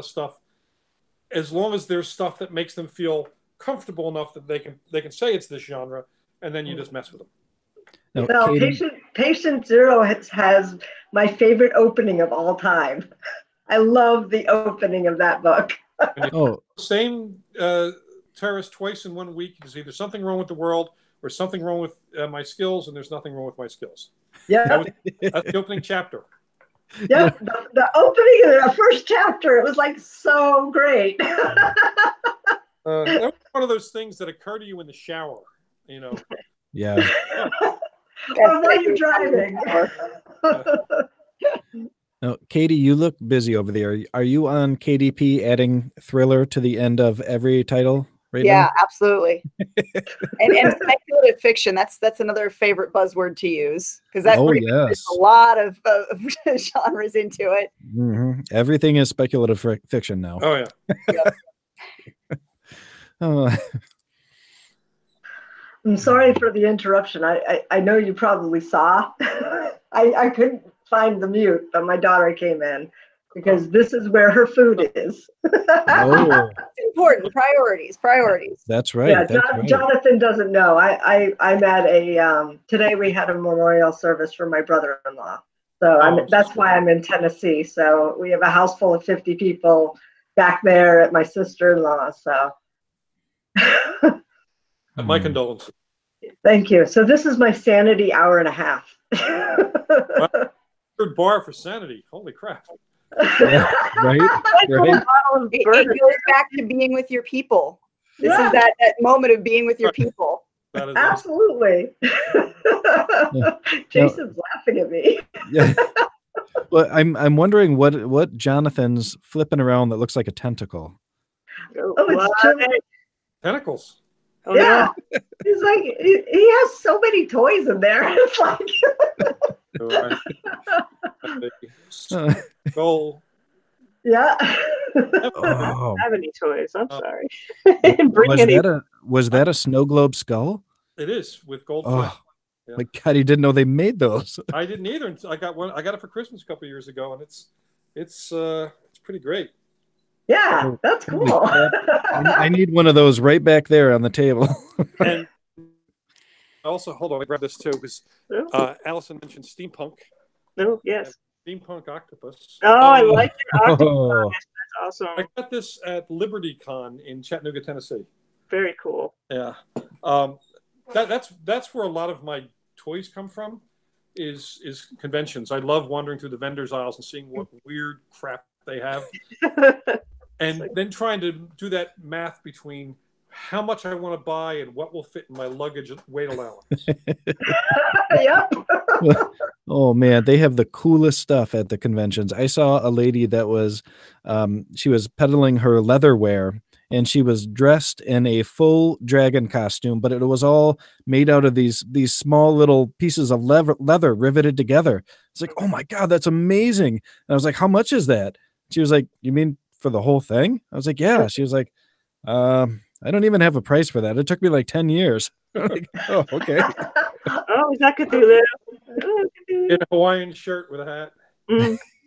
stuff, as long as there's stuff that makes them feel comfortable enough that they can say it's this genre, and then you just mess with them. Now, Patient Zero has my favorite opening of all time. I love the opening of that book. Same terrorist twice in 1 week. There's either something wrong with the world or something wrong with my skills, and there's nothing wrong with my skills. Yeah, that's the opening chapter. Yeah, the opening of the first chapter, it was like so great. That was one of those things that occur to you in the shower, Yeah. Or while you're driving. Now, Katie, you look busy over there. Are you on KDP adding thriller to the end of every title right now? Yeah, absolutely. and speculative fiction, that's another favorite buzzword to use, because that's there's a lot of genres into it. Mm-hmm. Everything is speculative fiction now. Oh, yeah. I'm sorry for the interruption. I know you probably saw. I couldn't find the mute, but my daughter came in because this is where her food is. Oh. It's important. Priorities. That's right. Yeah, that's right. Jonathan doesn't know. I'm at today we had a memorial service for my brother-in-law. So that's why I'm in Tennessee. So we have a house full of 50 people back there at my sister-in-law. So my condolences. Thank you. So this is my sanity hour and a half. Good bar for sanity. Holy crap. Yeah, right. It goes back to being with your people. This is that moment of being with your people. Absolutely. Jason's laughing at me. Yeah. Well, I'm wondering what Jonathan's flipping around that looks like a tentacle. It's tentacles. Oh, yeah. No. He's like, he has so many toys in there. It's like Goal. Yeah. I don't have any toys. I'm sorry. Was that a snow globe skull? It is, with gold. Oh, yeah. My God, he didn't know they made those. I didn't either. I got one. I got it for Christmas a couple of years ago, and it's pretty great. Yeah, that's cool. I need one of those right back there on the table. And also, hold on, I grab this too, because Allison mentioned steampunk. Oh, yes. Steampunk octopus. Oh, I like your octopus. That's awesome. I got this at Liberty Con in Chattanooga, Tennessee. Very cool. Yeah. That's where a lot of my toys come from, is conventions. I love wandering through the vendors' aisles and seeing what weird crap they have. And then trying to do that math between how much I want to buy and what will fit in my luggage weight allowance. Yep. Oh man, they have the coolest stuff at the conventions. I saw a lady that was, she was peddling her leatherware, and she was dressed in a full dragon costume, but it was all made out of these small little pieces of leather riveted together. It's like, oh my God, that's amazing. And I was like, how much is that? She was like, you mean for the whole thing? I was like, yeah. She was like, I don't even have a price for that. It took me like 10 years. Like, oh, okay. Oh, is that Cthulhu? In a Hawaiian shirt with a hat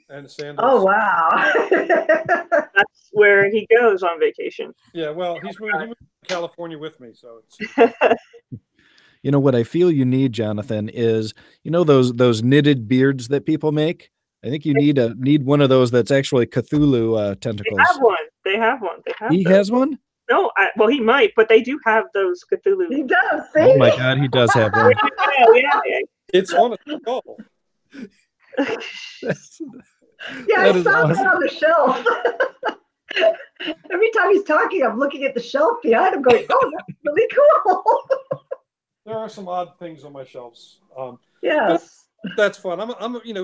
and sandals. Oh, wow. That's where he goes on vacation. Yeah, well, he's moving to California with me, so it's... You know what I feel you need, Jonathan, is those knitted beards that people make. I think you need one of those that's actually Cthulhu tentacles. They have one. He has one? No, well, he might, but they do have those Cthulhu. He does. See? Oh my God, he does have one. Yeah. It's on a skull. Yeah, That I is saw awesome. that on the shelf. Every time he's talking, I'm looking at the shelf behind him going, oh, that's really cool. There are some odd things on my shelves. Yes. That's fun.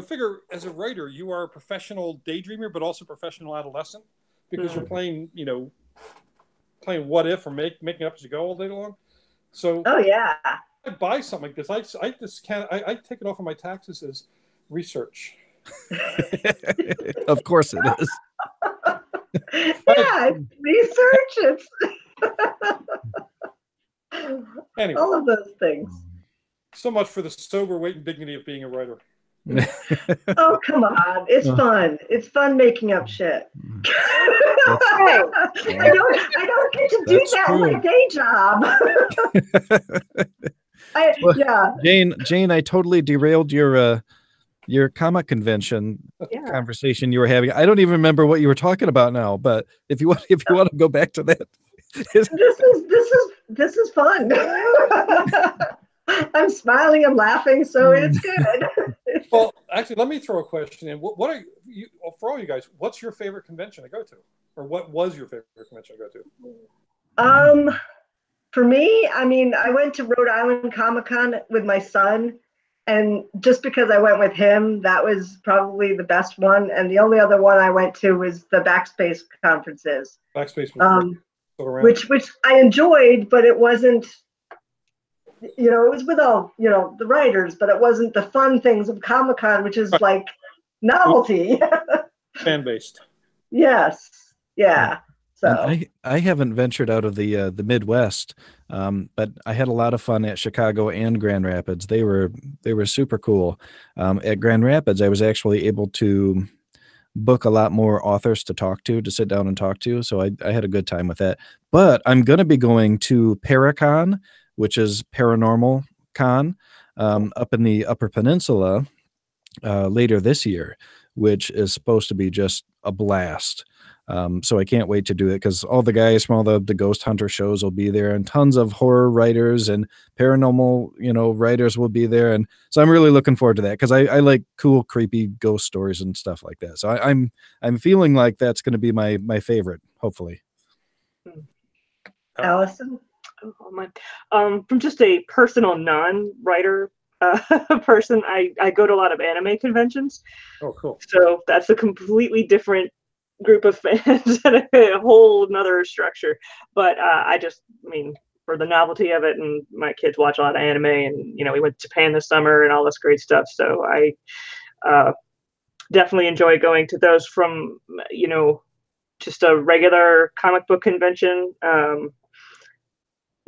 Figure as a writer, you are a professional daydreamer, but also professional adolescent because you're playing what if or making up as you go all day long. So Oh, yeah. I buy something like this. I take it off of my taxes as research. Of course it is. Yeah, it's research. It's Anyway, all of those things. so much for the sober weight and dignity of being a writer. Oh, come on. It's fun. It's fun making up shit. I don't get to do that in my day job. Jane, I totally derailed your comic convention conversation you were having. I don't even remember what you were talking about now, but if you want to go back to that. This is fun. I'm smiling and laughing, so it's good. Well, actually, let me throw a question in. What are you, for all you guys, what's your favorite convention to go to? Or what was your favorite convention to go to? For me, I mean, I went to Rhode Island Comic-Con with my son, and just because I went with him, that was probably the best one. And the only other one I went to was the Backspace conferences. Backspace was which I enjoyed, but it wasn't, it was with all, the writers, but it wasn't the fun things of Comic-Con, which is like novelty. Fan-based. Yes. Yeah. So I haven't ventured out of the Midwest, but I had a lot of fun at Chicago and Grand Rapids. They were super cool. At Grand Rapids, I was actually able to book a lot more authors to sit down and talk to. So I had a good time with that. But I'm going to be going to Paracon, which is Paranormal Con, up in the Upper Peninsula later this year, which is supposed to be just a blast. So I can't wait to do it because all the guys from all the ghost hunter shows will be there, and tons of horror writers and paranormal, writers will be there. And so I'm really looking forward to that because I like cool, creepy ghost stories and stuff like that. So I'm feeling like that's going to be my favorite, hopefully. Allison? Oh, my. From just a personal non-writer person, I go to a lot of anime conventions. Oh, cool. So that's a completely different group of fans and a whole nother structure. But for the novelty of it, and my kids watch a lot of anime, and we went to Japan this summer and all this great stuff. So I definitely enjoy going to those from just a regular comic book convention.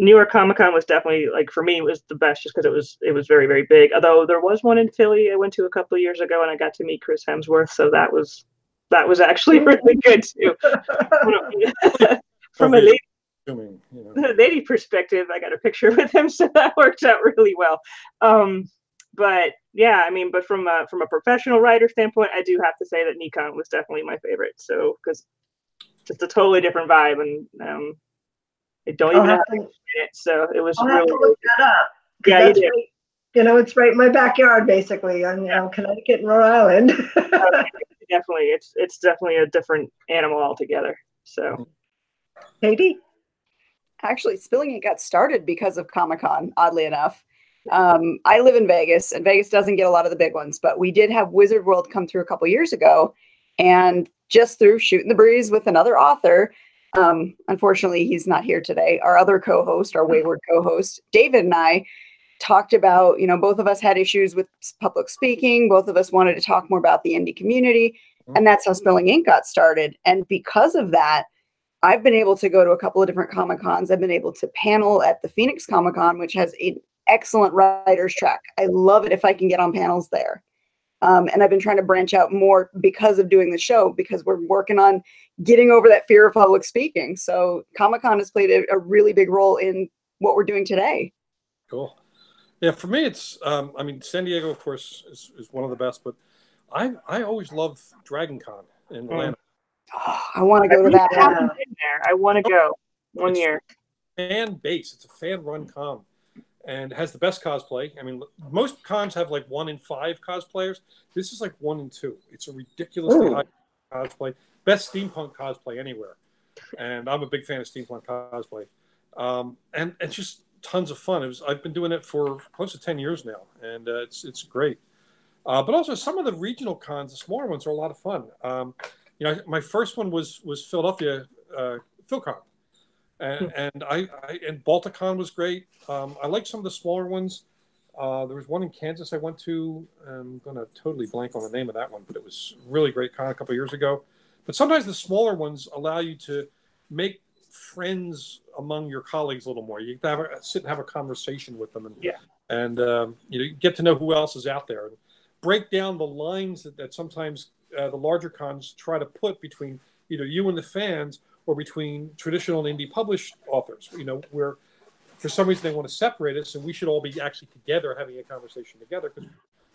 New York Comic Con was definitely, like, for me, it was the best just because it was very, very big. Although there was one in Philly I went to a couple of years ago, and I got to meet Chris Hemsworth, so that was actually really good too. From a lady perspective, I got a picture with him, so that worked out really well. But yeah, but from a professional writer standpoint, I do have to say that Nikon was definitely my favorite. So because just a totally different vibe, and I don't even have to get it. So it was really. I'll have to look that up. Yeah, you did. Right, it's right in my backyard, basically, on Connecticut and Rhode Island. Definitely, it's definitely a different animal altogether. So, Katie? Actually, Spilling Ink got started because of Comic-Con, oddly enough. I live in Vegas, and Vegas doesn't get a lot of the big ones, but we did have Wizard World come through a couple years ago, and just through shooting the breeze with another author. Unfortunately, he's not here today. Our other co-host, our wayward co-host, David, and I talked about, both of us had issues with public speaking. Both of us wanted to talk more about the indie community. And that's how Spilling Ink got started. And because of that, I've been able to go to a couple of different Comic-Cons. I've been able to panel at the Phoenix Comic-Con, which has an excellent writer's track. I love it if I can get on panels there. And I've been trying to branch out more because of doing the show, because we're working on getting over that fear of public speaking. So Comic-Con has played a really big role in what we're doing today. Cool. Yeah, for me, it's, San Diego, of course, is one of the best, but I always love Dragon Con in Atlanta. Oh, I want to go to that. I want to go. 1 year. Fan base. It's a fan run con, and has the best cosplay. I mean, most cons have like 1 in 5 cosplayers. This is like 1 in 2. It's a ridiculously high cosplay. Best steampunk cosplay anywhere, and I'm a big fan of steampunk cosplay. And it's just tons of fun. I've been doing it for close to 10 years now, and it's great. But also some of the regional cons, the smaller ones, are a lot of fun. My first one was Philadelphia PhilCon, and Balticon was great. I like some of the smaller ones. There was one in Kansas I went to. I'm going to totally blank on the name of that one, but it was a really great con a couple of years ago. But sometimes the smaller ones allow you to make friends among your colleagues a little more. You have sit and have a conversation with them, and you get to know who else is out there, and break down the lines that sometimes the larger cons try to put between either you and the fans, or between traditional and indie published authors. Where for some reason they want to separate us, and we should all be actually together having a conversation together because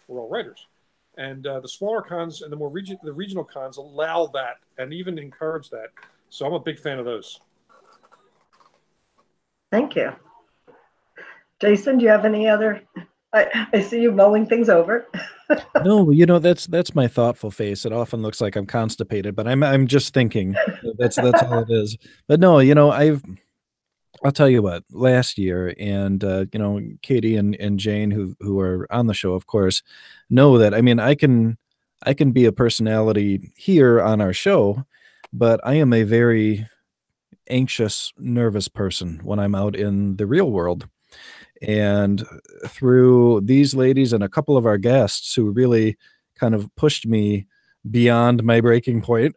we're all writers. And the smaller cons and the regional cons allow that and even encourage that. So I'm a big fan of those. Thank you. Jason, do you have any other? I see you mulling things over. No, that's my thoughtful face. It often looks like I'm constipated, but I'm just thinking. That's all it is. But no, I'll tell you what, last year, and Katie and Jane, who are on the show, of course, know that. I mean, I can be a personality here on our show, but I am a very anxious, nervous person when I'm out in the real world. And through these ladies and a couple of our guests who really kind of pushed me beyond my breaking point,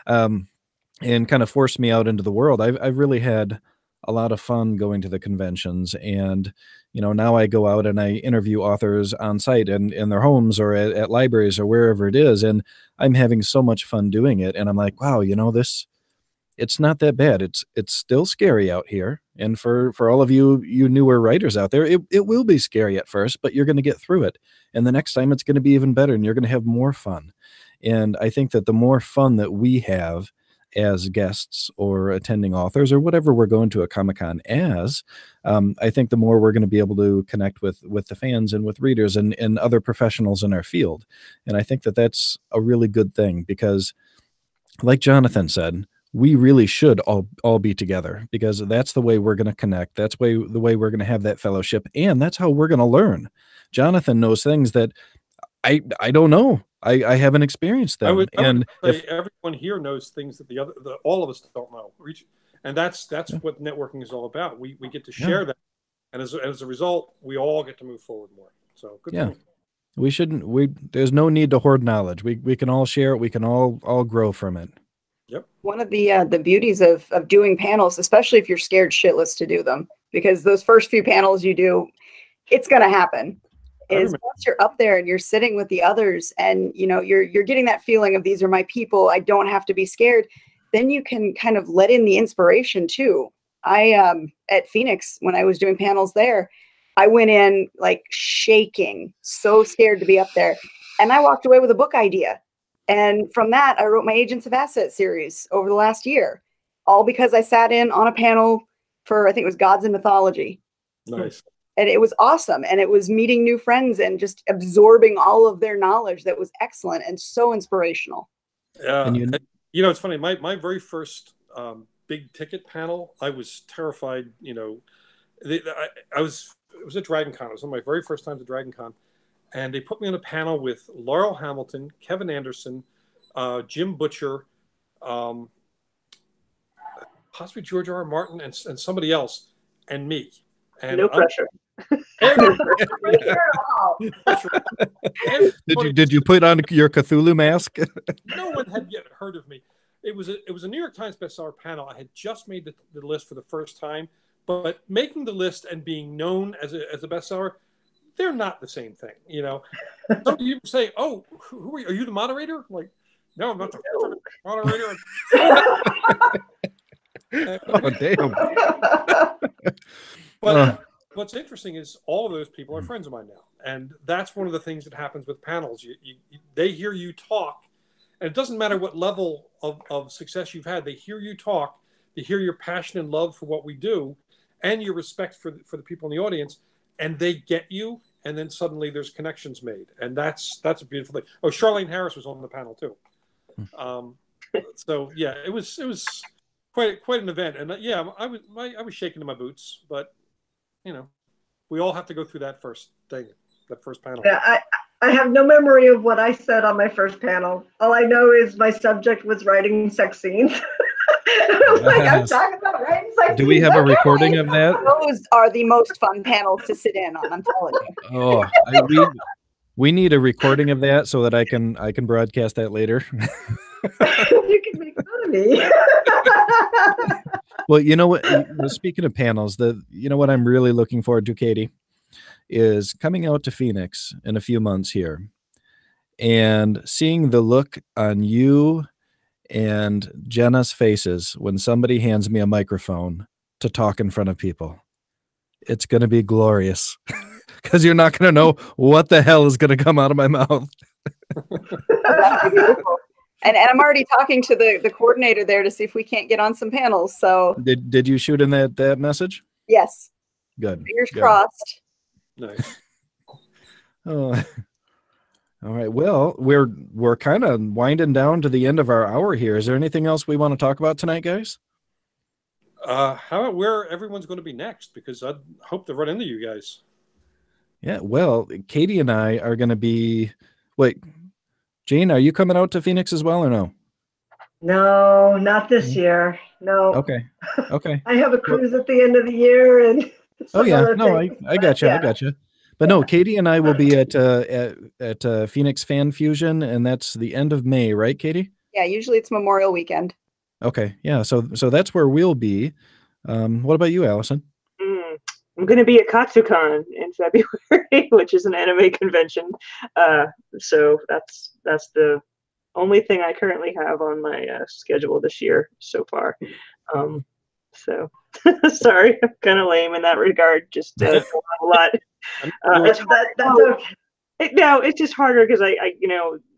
and kind of forced me out into the world, I've really had a lot of fun going to the conventions. And now I go out and I interview authors on site and in their homes or at libraries or wherever it is, and I'm having so much fun doing it. And I'm like, wow, it's not that bad. It's still scary out here. And for all of you newer writers out there, it will be scary at first, but you're going to get through it. And the next time it's going to be even better, and you're going to have more fun. And I think that the more fun that we have as guests or attending authors or whatever we're going to a Comic-Con as, I think the more we're going to be able to connect with the fans and with readers and other professionals in our field. And I think that that's a really good thing, because like Jonathan said, we really should all be together, because that's the way we're going to connect. That's the way we're going to have that fellowship. And that's how we're going to learn. Jonathan knows things that I don't know. I haven't experienced them. I would say everyone here knows things that all of us don't know. And that's what networking is all about. We get to share that. And as a result, we all get to move forward more. So good point. We shouldn't, there's no need to hoard knowledge. We can all share it. We can all grow from it. Yep. One of the beauties of doing panels, especially if you're scared shitless to do them, because those first few panels you do, it's going to happen, is once you're up there and you're sitting with the others and you're getting that feeling of, these are my people, I don't have to be scared, then you can kind of let in the inspiration too. I at Phoenix, when I was doing panels there, I went in like shaking, so scared to be up there, and I walked away with a book idea. And from that, I wrote my Agents of Asset series over the last year, all because I sat in on a panel for, I think it was Gods and Mythology. Nice. And it was awesome. And it was meeting new friends and just absorbing all of their knowledge. That was excellent and so inspirational. And it's funny. My very first big ticket panel, I was terrified. It was at Dragon Con. It was one of my very first times at Dragon Con. And they put me on a panel with Laurel Hamilton, Kevin Anderson, Jim Butcher, possibly George R. R. Martin, and somebody else, and me. And no pressure. Did you put on your Cthulhu mask? No one had yet heard of me. It was a New York Times bestseller panel. I had just made the list for the first time, but making the list and being known as a bestseller, they're not the same thing, Some people say, "Oh, who are you? Are you the moderator?" I'm like, no, I'm not the moderator. Oh, damn. But what's interesting is all of those people are friends of mine now, and that's one of the things that happens with panels. They hear you talk, and it doesn't matter what level of success you've had. They hear you talk, to hear your passion and love for what we do, and your respect for the people in the audience, and they get you, and then suddenly there's connections made, and that's a beautiful thing. Oh, Charlene Harris was on the panel too. So yeah, it was quite an event, and yeah, I was shaking in my boots, but you know, we all have to go through that first thing, that first panel. Yeah, I have no memory of what I said on my first panel. All I know is my subject was writing sex scenes. I was like, I'm talking about writing sex scenes. Do we have a recording of that? Those are the most fun panels to sit in on, I'm telling you. Oh, we need a recording of that so that I can broadcast that later. You can make fun of me. Well, you know what? Speaking of panels, you know what I'm really looking forward to, Katie, is coming out to Phoenix in a few months here and seeing the look on you and Jenna's faces when somebody hands me a microphone to talk in front of people. It's going to be glorious because you're not going to know what the hell is going to come out of my mouth. And I'm already talking to the coordinator there to see if we can't get on some panels. So did you shoot in that message? Yes. Good. Fingers crossed. Nice. Oh, all right. Well, we're kind of winding down to the end of our hour here. Is there anything else we want to talk about tonight, guys? How about where everyone's going to be next? Because I hope to run into you guys. Yeah. Well, Katie and I are going to be. Wait, Jane, are you coming out to Phoenix as well or no? No, not this year. No. Okay. I have a cruise at the end of the year, and oh yeah, no, I got you. Yeah. I got you. But no, Katie and I will be at Phoenix Fan Fusion, and that's the end of May, right, Katie? Yeah, usually it's Memorial Weekend. Okay, yeah, so that's where we'll be. What about you, Allison? I'm going to be at KatsuCon in February, which is an anime convention. So that's the only thing I currently have on my schedule this year so far. So sorry, I'm kind of lame in that regard. Just a lot. That's okay. No, it's just harder because I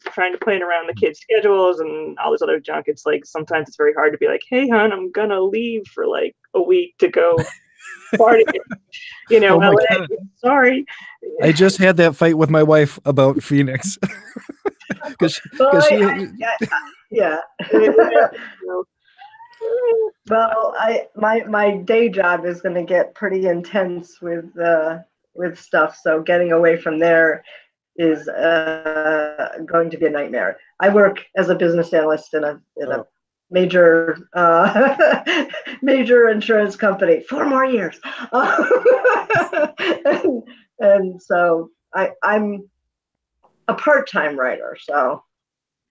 trying to plan around the kids' schedules and all this other junk. It's like sometimes it's very hard to be like, hey, hon, I'm gonna leave for like a week to go party. Oh my LA. God. Sorry. I just had that fight with my wife about Phoenix. Yeah. Well, my day job is going to get pretty intense with stuff, so getting away from there is going to be a nightmare. I work as a business analyst in a major insurance company. 4 more years, and so I'm a part-time writer. So.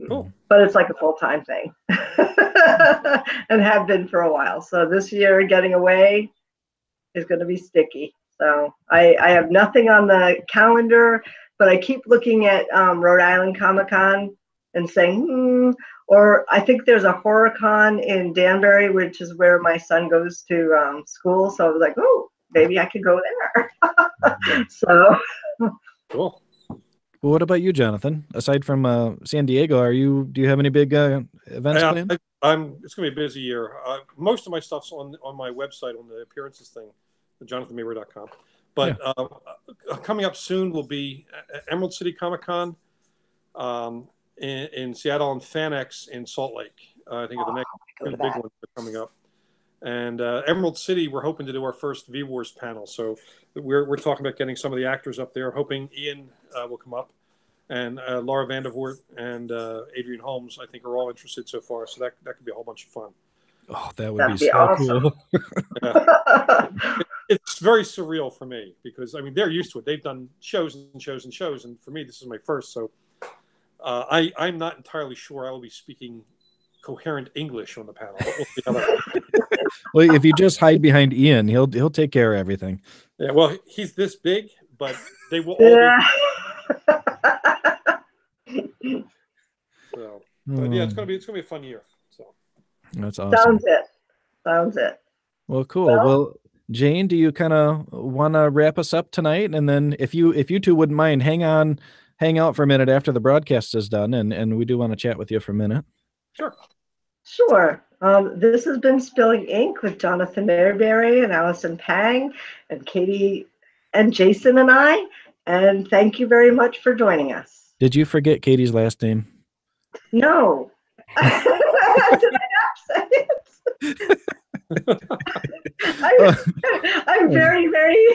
Cool. But it's like a full-time thing and have been for a while. So this year getting away is going to be sticky. So I have nothing on the calendar, but I keep looking at Rhode Island Comic-Con and saying, or I think there's a horror con in Danbury, which is where my son goes to school. So I was like, oh, maybe I could go there. So Cool. Well, what about you, Jonathan? Aside from San Diego, do you have any big events planned? It's going to be a busy year. Most of my stuff's on my website on the appearances thing, jonathanmaber.com. But coming up soon will be Emerald City Comic Con in Seattle and FanX in Salt Lake. I think are the next big ones that are coming up. And Emerald City, we're hoping to do our first V-Wars panel. So we're talking about getting some of the actors up there, hoping Ian will come up. And Laura Vandervoort and Adrian Holmes, I think, are all interested so far. So that could be a whole bunch of fun. Oh, that'd be so awesome. cool. It's very surreal for me because, I mean, they're used to it. They've done shows and shows and shows. And for me, this is my first. So I'm not entirely sure I will be speaking coherent English on the panel. But we'll see how that Well, if you just hide behind Ian, he'll take care of everything. Yeah, well, he's this big, but they will all be. So, but yeah, it's gonna be a fun year. So that's awesome. Sounds it. Well, cool. Well, Jane, do you kind of want to wrap us up tonight? And then if you two wouldn't mind, hang out for a minute after the broadcast is done, and we do want to chat with you for a minute. Sure. Sure. This has been Spilling Ink with Jonathan Maberry and Allison Pang and Katie and Jason and I. And thank you very much for joining us. Did you forget Katie's last name? No. Did I not say it? I'm very, very.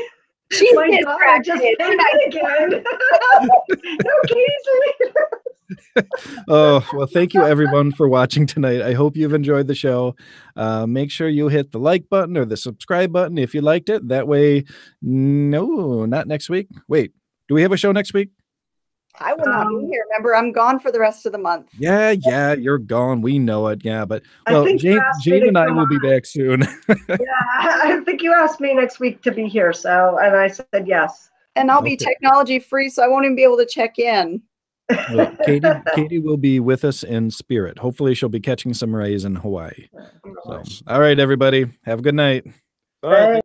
She's My God, I just did it again. No, Katie's Oh, well, thank you everyone for watching tonight. I hope you've enjoyed the show. Make sure you hit the like button or the subscribe button if you liked it. That way, no, not next week. Wait, do we have a show next week? I will not be here. Remember, I'm gone for the rest of the month. Yeah, you're gone. We know it. Yeah, but I well, think Jane and I will be back soon. Yeah, I think you asked me next week to be here, and I said yes. And I'll be technology free, so I won't even be able to check in. Well, Katie will be with us in spirit. Hopefully, she'll be catching some rays in Hawaii. So, all right, everybody, have a good night. Bye.